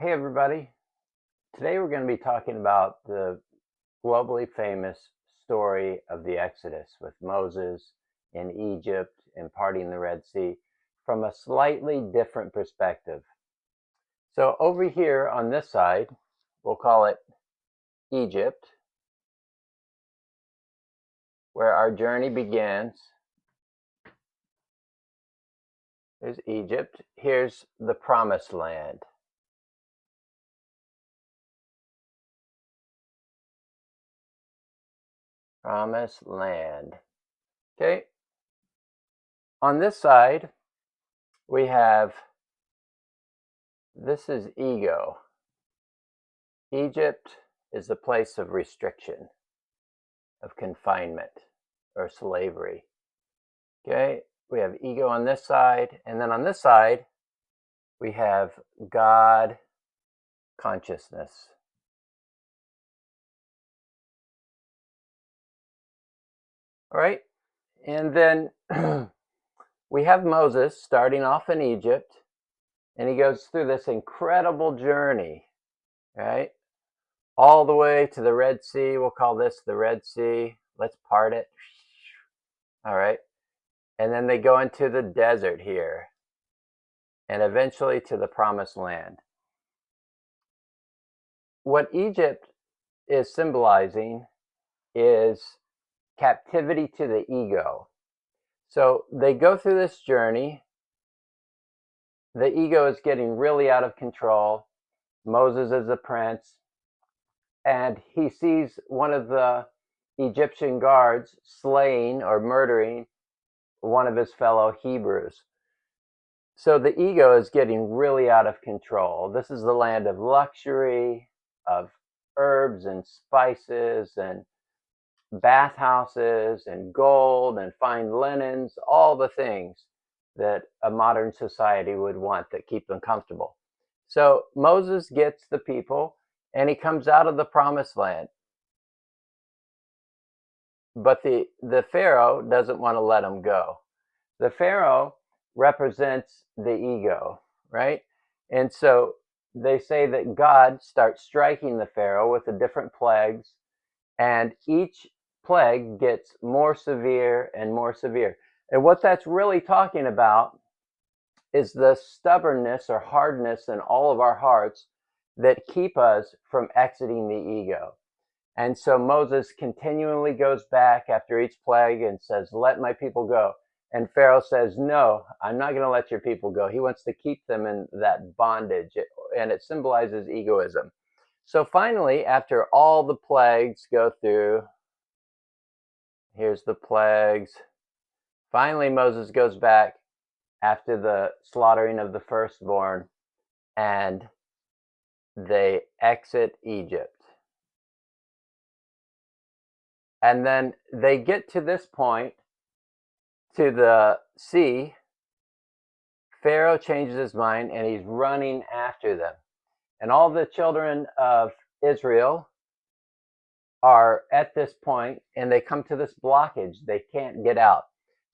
Hey everybody, today we're going to be talking about the globally famous story of the Exodus with Moses in Egypt and parting the Red Sea from a slightly different perspective. So over here on this side, we'll call it Egypt, where our journey begins. There's Egypt. Here's the Promised Land. Promised Land. Okay. On this side, we have, this is ego. Egypt is the place of restriction, of confinement, or slavery. Okay, we have ego on this side, and then on this side, we have God consciousness. All right, and then we have Moses starting off in Egypt, and he goes through this incredible journey, right? All the way to the Red Sea. We'll call this the Red Sea. Let's part it. All right. And then they go into the desert here and eventually to the Promised Land. What Egypt is symbolizing is captivity to the ego. So they go through this journey. The ego is getting really out of control. Moses is the prince, and he sees one of the Egyptian guards slaying or murdering one of his fellow Hebrews. So the ego is getting really out of control. This is the land of luxury, of herbs and spices and bathhouses and gold and fine linens, all the things that a modern society would want that keep them comfortable. So Moses gets the people and he comes out of the Promised Land. But the Pharaoh doesn't want to let him go. The Pharaoh represents the ego, right? And so they say that God starts striking the Pharaoh with the different plagues, and each plague gets more severe and more severe. And what that's really talking about is the stubbornness or hardness in all of our hearts that keep us from exiting the ego. And so Moses continually goes back after each plague and says, let my people go. And Pharaoh says, no, I'm not going to let your people go. He wants to keep them in that bondage, and it symbolizes egoism. So finally, after all the plagues go through, here's the plagues. Finally, Moses goes back after the slaughtering of the firstborn, and they exit Egypt. And then they get to this point, to the sea. Pharaoh changes his mind and he's running after them. And all the children of Israel are at this point and they come to this blockage. They can't get out.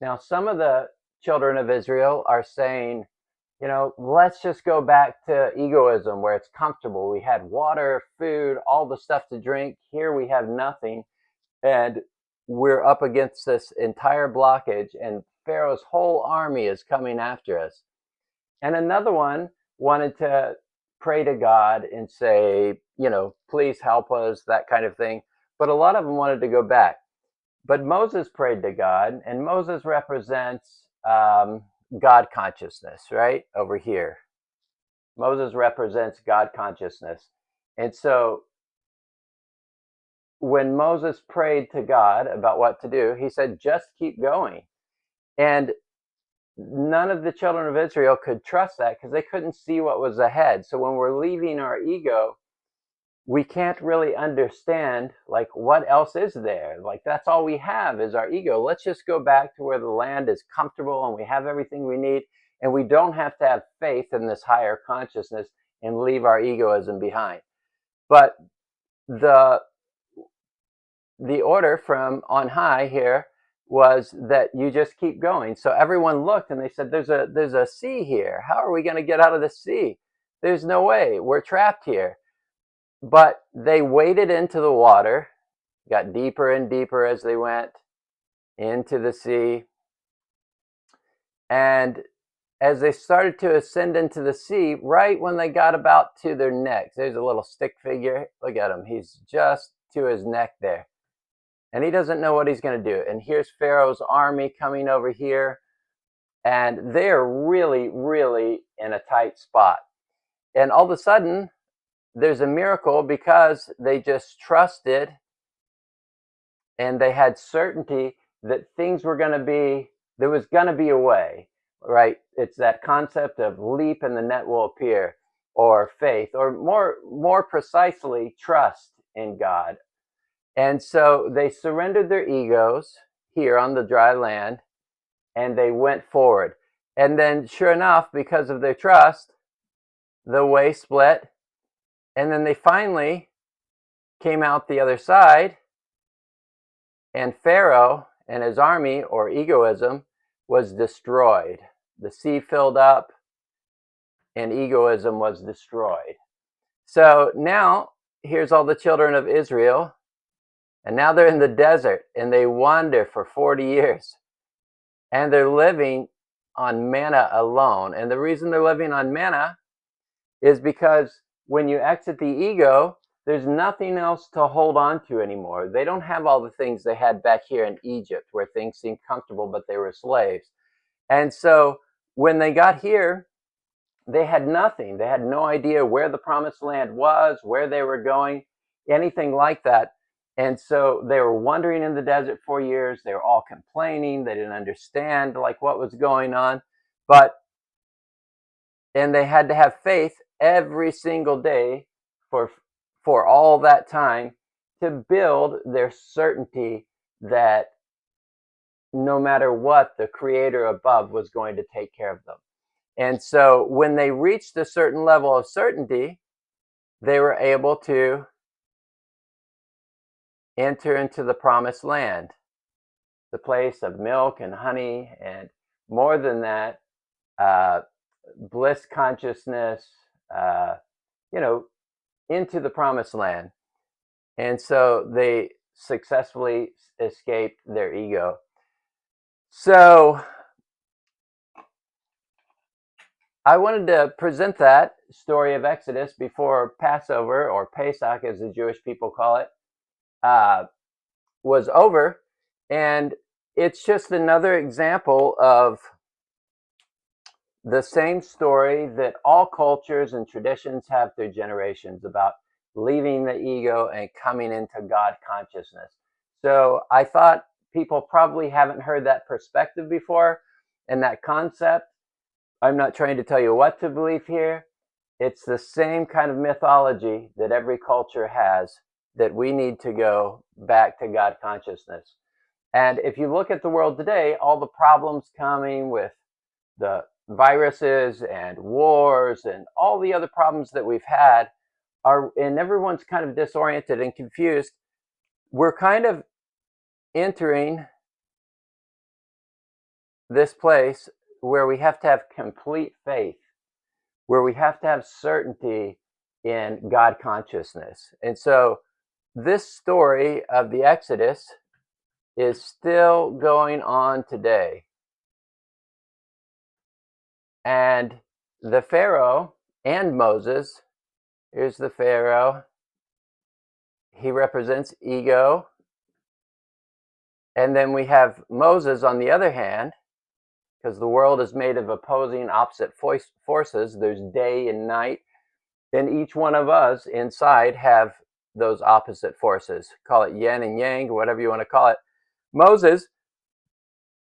Now, some of the children of Israel are saying, let's just go back to egoism where it's comfortable. We had water, food, all the stuff to drink. Here we have nothing. And we're up against this entire blockage, and Pharaoh's whole army is coming after us. And another one wanted to pray to God and say, please help us, that kind of thing. But a lot of them wanted to go back. But Moses prayed to God, and Moses represents God consciousness, right? Over here. Moses represents God consciousness. And so when Moses prayed to God about what to do, he said, just keep going. And none of the children of Israel could trust that because they couldn't see what was ahead. So when we're leaving our ego, we can't really understand, like, what else is there? Like, that's all we have is our ego. Let's just go back to where the land is comfortable and we have everything we need. And we don't have to have faith in this higher consciousness and leave our egoism behind. But the order from on high here was that you just keep going. So everyone looked and they said, there's a sea here. How are we going to get out of the sea? there's no way, we're trapped here. But they waded into the water, got deeper and deeper as they went into the sea. And as they started to ascend into the sea, right when they got about to their necks, there's a little stick figure. Look at him. He's just to his neck there. And he doesn't know what he's going to do. And here's Pharaoh's army coming over here. And they're really, really in a tight spot. And all of a sudden, there's a miracle because they just trusted and they had certainty that things were going to be, there was going to be a way, right? It's that concept of leap and the net will appear, or faith, or more precisely, trust in God. And so they surrendered their egos here on the dry land and they went forward. And then, sure enough, because of their trust, the way split. And then they finally came out the other side, and Pharaoh and his army, or egoism, was destroyed. The sea filled up, and egoism was destroyed. So now, here's all the children of Israel, and now they're in the desert, and they wander for 40 years. And they're living on manna alone. And the reason they're living on manna is because when you exit the ego, there's nothing else to hold on to anymore. They don't have all the things they had back here in Egypt where things seemed comfortable, but they were slaves. And so when they got here, they had nothing. They had no idea where the promised land was, where they were going, anything like that. And so they were wandering in the desert for years. They were all complaining. They didn't understand like what was going on. And they had to have faith every single day for all that time to build their certainty that no matter what, the creator above was going to take care of them. And so when they reached a certain level of certainty, they were able to enter into the promised land, the place of milk and honey, and more than that, bliss consciousness, into the promised land. And so they successfully escaped their ego. So I wanted to present that story of Exodus before Passover, or Pesach as the Jewish people call it, was over. And it's just another example of the same story that all cultures and traditions have through generations about leaving the ego and coming into God consciousness. So I thought people probably haven't heard that perspective before and that concept. I'm not trying to tell you what to believe here. It's the same kind of mythology that every culture has, that we need to go back to God consciousness. And if you look at the world today, all the problems coming with the viruses and wars and all the other problems that we've had are, and everyone's kind of disoriented and confused. We're kind of entering this place where we have to have complete faith, where we have to have certainty in God consciousness. And so this story of the Exodus is still going on today. And the Pharaoh and Moses, here's the Pharaoh. He represents ego. And then we have Moses on the other hand, because the world is made of opposing opposite forces. There's day and night. And each one of us inside have those opposite forces. Call it yin and yang, whatever you want to call it. Moses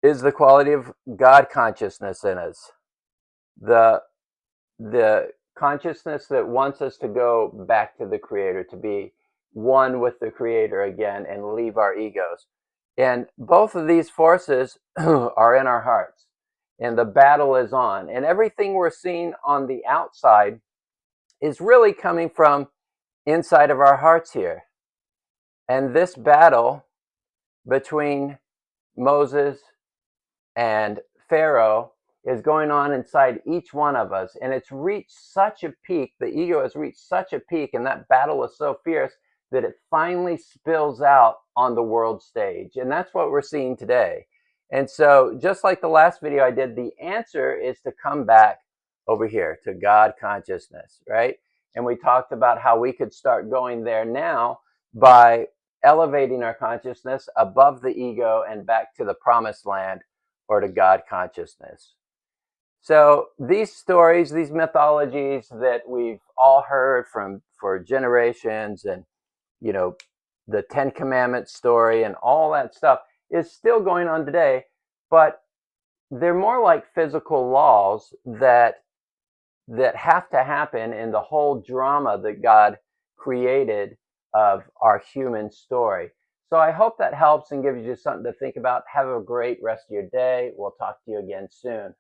is the quality of God consciousness in us. The consciousness that wants us to go back to the Creator, to be one with the Creator again and leave our egos. And both of these forces are in our hearts. And the battle is on. And everything we're seeing on the outside is really coming from inside of our hearts here. And this battle between Moses and Pharaoh is going on inside each one of us. And it's reached such a peak, the ego has reached such a peak, and that battle is so fierce that it finally spills out on the world stage. And that's what we're seeing today. And so, just like the last video I did, the answer is to come back over here to God consciousness, right? And we talked about how we could start going there now by elevating our consciousness above the ego and back to the promised land or to God consciousness. So these stories, these mythologies that we've all heard from for generations, and you know, the Ten Commandments story and all that stuff is still going on today, but they're more like physical laws that have to happen in the whole drama that God created of our human story. So I hope that helps and gives you something to think about. Have a great rest of your day. We'll talk to you again soon.